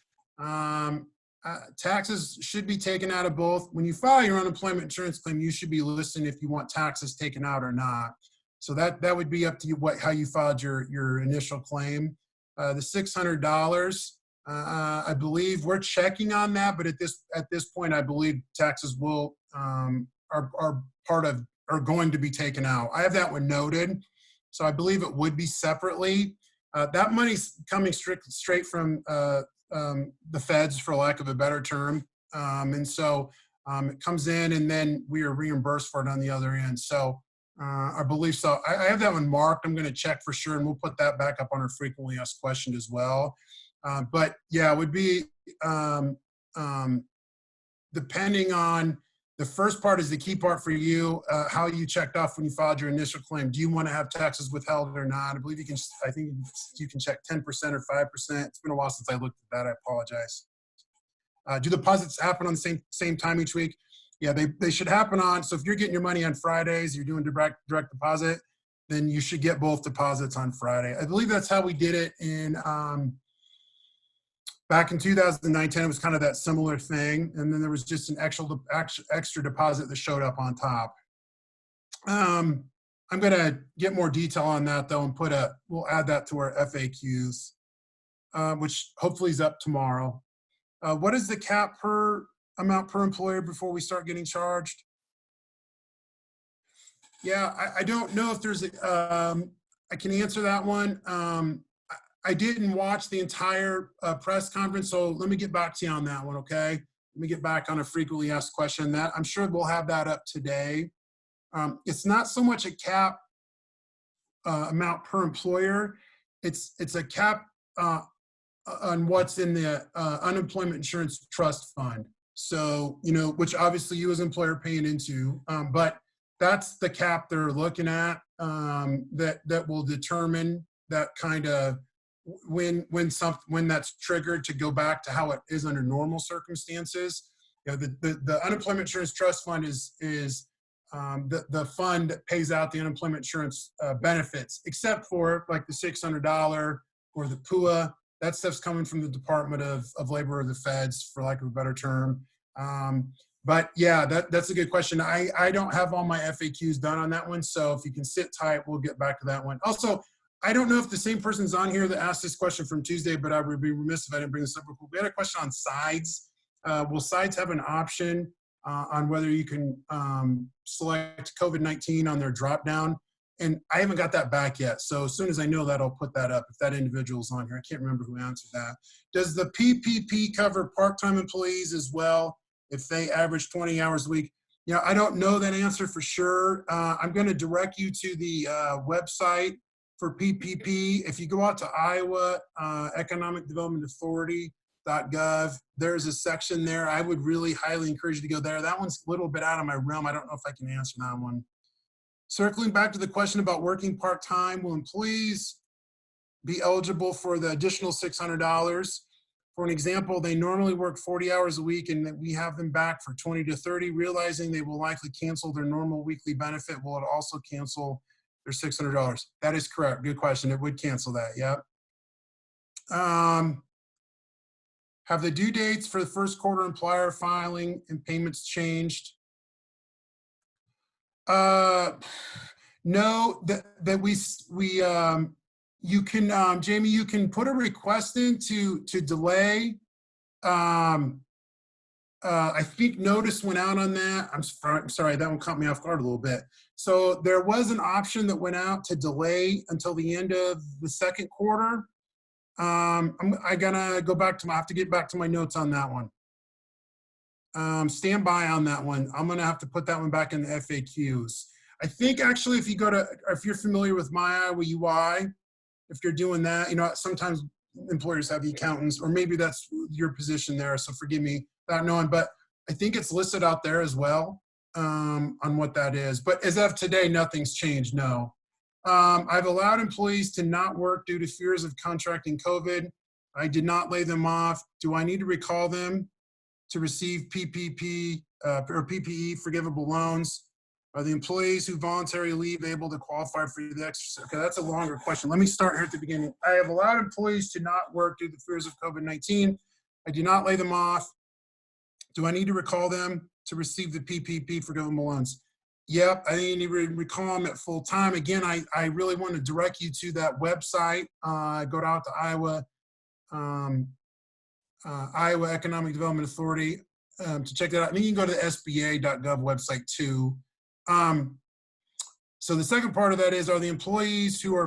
Taxes should be taken out of both. When you file your unemployment insurance claim, you should be listing if you want taxes taken out or not. So that would be up to you how you filed your initial claim. The $600, I believe we're checking on that, but at this point, I believe taxes will are going to be taken out. I have that one noted, so I believe it would be separately. That money's coming straight from the feds, for lack of a better term. And so it comes in and then we are reimbursed for it on the other end. So I believe so. I have that one marked. I'm going to check for sure, and we'll put that back up on our frequently asked question as well. But yeah, it would be depending on, the first part is the key part for you, how you checked off when you filed your initial claim. Do you want to have taxes withheld or not? I believe you can, I think you can check 10% or 5%. It's been a while since I looked at that. I apologize. Do deposits happen on the same time each week? Yeah, they should happen on, so if you're getting your money on Fridays, you're doing direct deposit, then you should get both deposits on Friday. I believe that's how we did it in, back in 2019, it was kind of that similar thing. And then there was just an extra deposit that showed up on top. I'm going to get more detail on that though, and we'll add that to our FAQs, which hopefully is up tomorrow. What is the cap amount per employer before we start getting charged? Yeah, I don't know if there's I can answer that one. I didn't watch the entire press conference, so let me get back to you on that one, okay? Let me get back on a frequently asked question. That I'm sure we'll have that up today. It's not so much a cap amount per employer. It's a cap on what's in the unemployment insurance trust fund. So, which obviously you as an employer are paying into, but that's the cap they're looking at that will determine that kind of when that's triggered to go back to how it is under normal circumstances. The unemployment insurance trust fund is the fund that pays out the unemployment insurance benefits, except for like the $600 or the PUA. That stuff's coming from the Department of Labor or the feds, for lack of a better term. But yeah, that's a good question. I don't have all my FAQs done on that one, so if you can sit tight, we'll get back to that one. Also, I don't know if the same person's on here that asked this question from Tuesday, but I would be remiss if I didn't bring this up. We had a question on sides. Will sides have an option on whether you can select COVID-19 on their drop-down? And I haven't got that back yet. So as soon as I know that, I'll put that up if that individual's on here. I can't remember who answered that. Does the PPP cover part-time employees as well if they average 20 hours a week? I don't know that answer for sure. I'm going to direct you to the website for PPP. If you go out to Iowa Economic Development Authority.gov, there's a section there. I would really highly encourage you to go there. That one's a little bit out of my realm. I don't know if I can answer that one. Circling back to the question about working part-time, will employees be eligible for the additional $600? For an example, they normally work 40 hours a week and we have them back for 20 to 30, realizing they will likely cancel their normal weekly benefit. Will it also cancel their $600? That is correct. Good question. It would cancel that. Yep. Have the due dates for the first quarter employer filing and payments changed? No, that we You can, Jamie, you can put a request in to delay. I think notice went out on that. I'm sorry, that one caught me off guard a little bit. So there was an option that went out to delay until the end of the second quarter. I gotta go back to I have to get back to my notes on that one. Stand by on that one. I'm gonna have to put that one back in the FAQs. I think actually if you're familiar with My Iowa UI, if you're doing that, sometimes employers have the accountants, or maybe that's your position there, so forgive me not knowing, but I think it's listed out there as well on what that is. But as of today, nothing's changed, no. I've allowed employees to not work due to fears of contracting COVID. I did not lay them off. Do I need to recall them to receive PPP or PPE forgivable loans? Are the employees who voluntarily leave able to qualify for the extra? Okay, that's a longer question. Let me start here at the beginning. I have allowed employees to not work due to fears of COVID-19. I do not lay them off. Do I need to recall them to receive the PPP forgivable loans? Yep, I think you need to recall them at full time. Again, I really want to direct you to that website. Go out to Iowa Economic Development Authority to check that out. I mean, you can go to the SBA.gov website too. So the second part of that is, are the employees who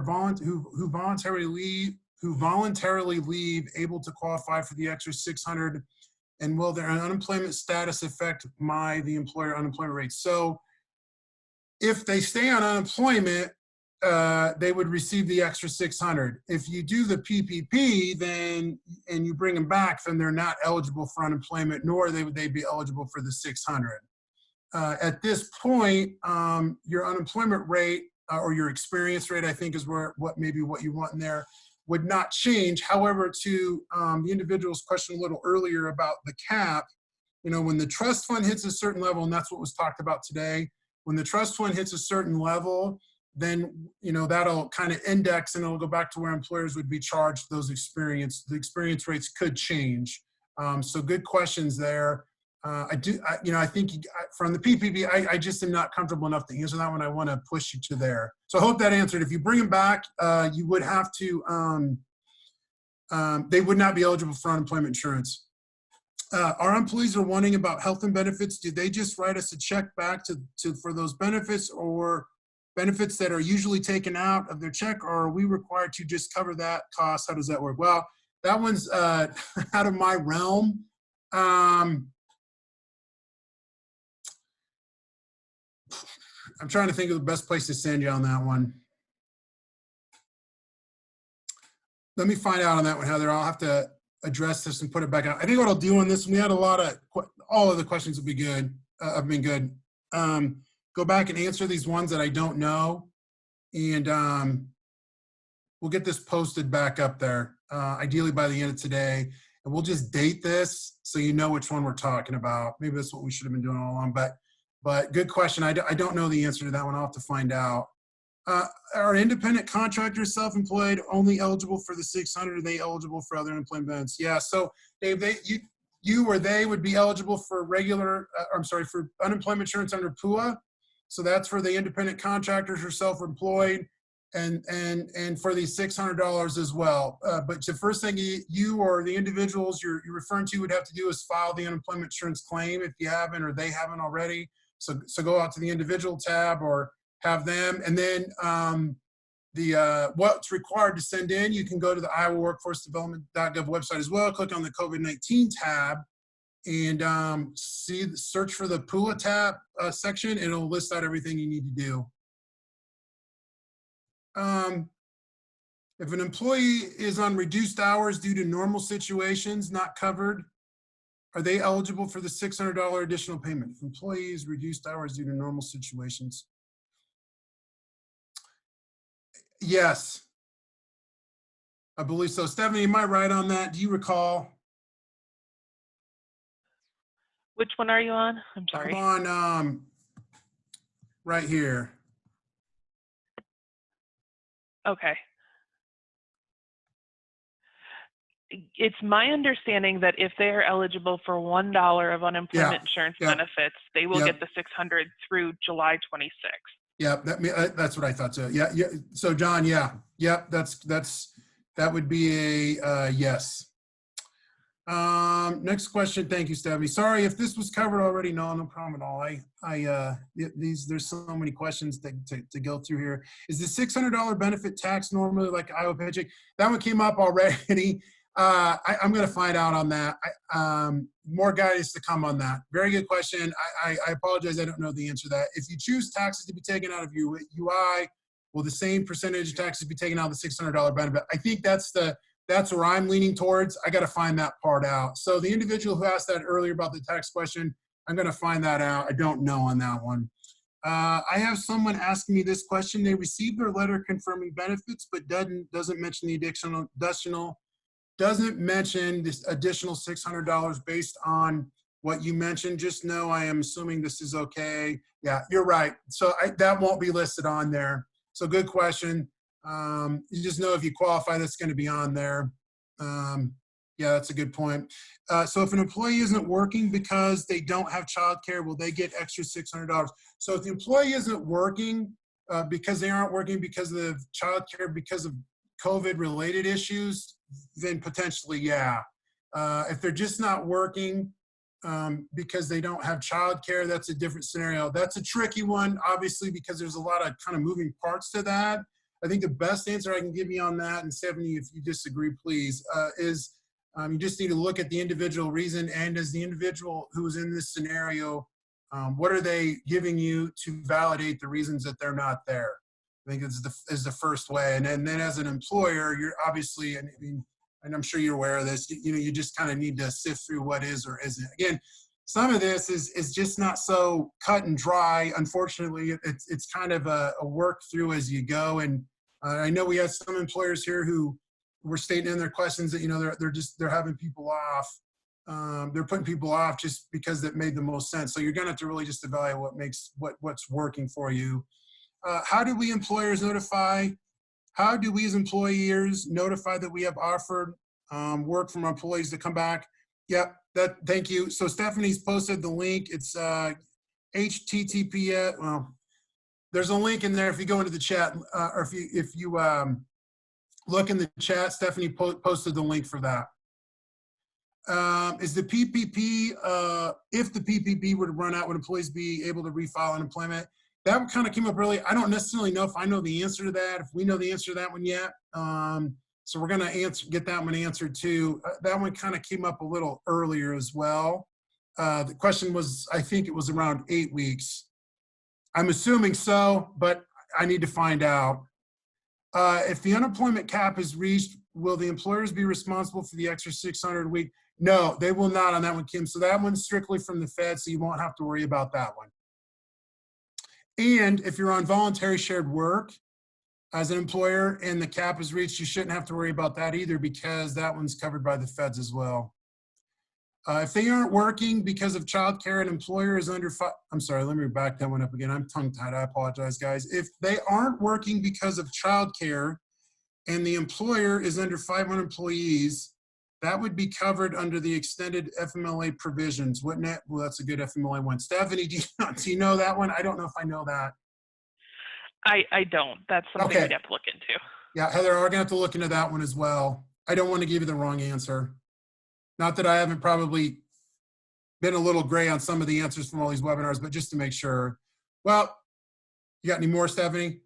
voluntarily leave able to qualify for the extra $600, and will their unemployment status affect the employer unemployment rate? So if they stay on unemployment, they would receive the extra $600. If you do the PPP, and you bring them back, then they're not eligible for unemployment, nor would they be eligible for the $600. At this point, your unemployment rate or your experience rate, I think, is what you want in there, would not change. However, to the individual's question a little earlier about the cap, when the trust fund hits a certain level, and that's what was talked about today, when the trust fund hits a certain level, then that'll kind of index, and it'll go back to where employers would be charged the experience rates could change. So good questions there. I think from the PPP, I just am not comfortable enough to answer that one. I want to push you to there. So I hope that answered. If you bring them back, you would have to, they would not be eligible for unemployment insurance. Our employees are wondering about health and benefits. Do they just write us a check back for those benefits, or benefits that are usually taken out of their check, or are we required to just cover that cost? How does that work? Well, that one's out of my realm. I'm trying to think of the best place to send you on that one. Let me find out on that one, Heather. I'll have to address this and put it back out. I think what I'll do on this, we had all of the questions will be good, have been good. Go back and answer these ones that I don't know, and we'll get this posted back up there, ideally by the end of today. And we'll just date this so you know which one we're talking about. Maybe that's what we should have been doing all along, but good question. I don't know the answer to that one. I'll have to find out. Are independent contractors, self-employed, only eligible for the $600? Are they eligible for other employment benefits? Yeah. So Dave, you or they would be eligible for for unemployment insurance under PUA. So that's for the independent contractors or self-employed, and for the $600 as well. But the first thing you or the individuals you're referring to would have to do is file the unemployment insurance claim if you haven't, or they haven't already. So go out to the individual tab or have them. And then what's required to send in, you can go to the Iowa Workforce Development.gov website as well, click on the COVID-19 tab, and search for the PUA tab section, and it'll list out everything you need to do. If an employee is on reduced hours due to normal situations not covered, are they eligible for the $600 additional payment? If employees reduced hours due to normal situations. Yes, I believe so. Stephanie, am I right on that? Do you recall? Which one are you on? I'm sorry. I'm on right here. Okay. It's my understanding that if they are eligible for $1 of unemployment insurance benefits, they will get the $600 through July 26th. Yeah, that's what I thought too. Yeah, yeah. So John, yeah, yep, that would be a yes. Next question. Thank you, Stephanie. Sorry if this was covered already. No problem at all. There's so many questions to go through here. Is the $600 benefit tax normally like Iowa Paycheck? That one came up already. I'm going to find out on that. More guidance to come on that. Very good question. I apologize. I don't know the answer to that. If you choose taxes to be taken out of your UI, will the same percentage of taxes be taken out of the $600 benefit? I think that's where I'm leaning towards. I got to find that part out. So the individual who asked that earlier about the tax question, I'm going to find that out. I don't know on that one. I have someone asking me this question. They received their letter confirming benefits, but doesn't mention the doesn't mention this additional $600 based on what you mentioned. Just know I am assuming this is okay. Yeah, you're right. So that won't be listed on there. So good question. You just know if you qualify, that's going to be on there. Yeah, that's a good point. So if an employee isn't working because they don't have childcare, will they get extra $600? So if the employee isn't working because they aren't working because of childcare, because of COVID-related issues, then potentially, yeah. If they're just not working because they don't have childcare, that's a different scenario. That's a tricky one, obviously, because there's a lot of kind of moving parts to that. I think the best answer I can give you on that, and Stephanie, if you disagree, please, is you just need to look at the individual reason, and as the individual who's in this scenario, what are they giving you to validate the reasons that they're not there? I think is the first way. And then as an employer, you're obviously, and I'm sure you're aware of this, you just kind of need to sift through what is or isn't. Again, some of this is just not so cut and dry. Unfortunately, it's kind of a work through as you go. And I know we have some employers here who were stating in their questions that, they're having people off. They're putting people off just because that made the most sense. So you're going to have to really just evaluate what's working for you. How do we as employers notify that we have offered work from our employees to come back? Yep, thank you. So Stephanie's posted the link. It's HTTPS. Well, there's a link in there if you go into the chat, or if you look in the chat, Stephanie posted the link for that. Is the PPP, if the PPP were to run out, would employees be able to refile unemployment? That kind of came up early. I don't necessarily know if I know the answer to that, if we know the answer to that one yet. So we're going to get that one answered too. That one kind of came up a little earlier as well. The question was, I think it was around 8 weeks. I'm assuming so, but I need to find out. If the unemployment cap is reached, will the employers be responsible for the extra $600 a week? No, they will not on that one, Kim. So that one's strictly from the Fed, so you won't have to worry about that one. And if you're on voluntary shared work as an employer and the cap is reached, you shouldn't have to worry about that either, because that one's covered by the Feds as well. If they aren't working because of childcare and employer is under, I'm sorry, let me back that one up again. I'm tongue-tied, I apologize, guys. If they aren't working because of childcare and the employer is under 500 employees, that would be covered under the extended FMLA provisions, wouldn't it? Well, that's a good FMLA one. Stephanie, do you know that one? I don't know if I know that. I don't. That's something we'd have to look into. Yeah, Heather, we're going to have to look into that one as well. I don't want to give you the wrong answer. Not that I haven't probably been a little gray on some of the answers from all these webinars, but just to make sure. Well, you got any more, Stephanie?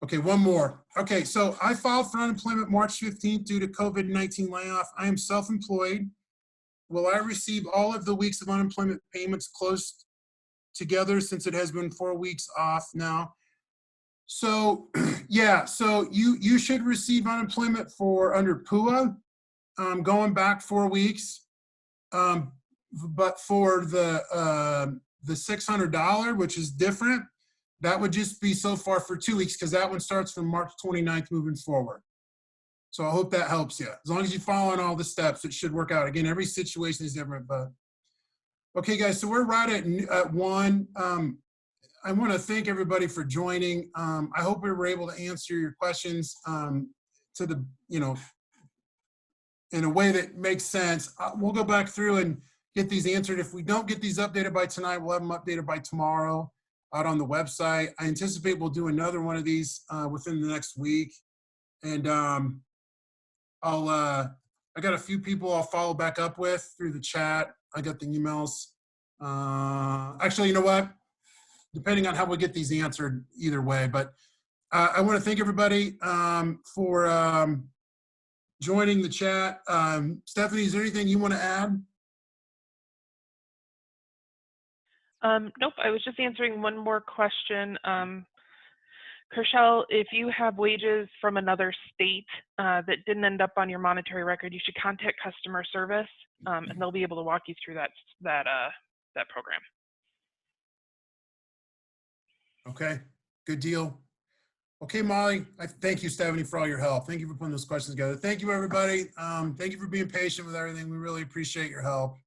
Okay, one more. Okay, so I filed for unemployment March 15th due to COVID-19 layoff. I am self-employed. Will I receive all of the weeks of unemployment payments close together since it has been 4 weeks off now? So yeah, so you should receive unemployment for under PUA, going back 4 weeks. But for the $600, which is different, that would just be so far for 2 weeks, because that one starts from March 29th moving forward. So I hope that helps you. As long as you follow on all the steps, it should work out. Again, every situation is different, but okay, guys, so we're right at 1. I want to thank everybody for joining. I hope we were able to answer your questions to the, in a way that makes sense. We'll go back through and get these answered. If we don't get these updated by tonight, we'll have them updated by tomorrow. out on the website. I anticipate we'll do another one of these within the next week. And I got a few people I'll follow back up with through the chat. I got the emails. Actually, you know what? Depending on how we get these answered either way, but I want to thank everybody for joining the chat. Stephanie, is there anything you want to add? Nope, I was just answering one more question. Kershell, if you have wages from another state that didn't end up on your monetary record, you should contact customer service, and they'll be able to walk you through that program. Okay, good deal. Okay, Molly, I thank you, Stephanie, for all your help. Thank you for putting those questions together. Thank you, everybody. Thank you for being patient with everything. We really appreciate your help.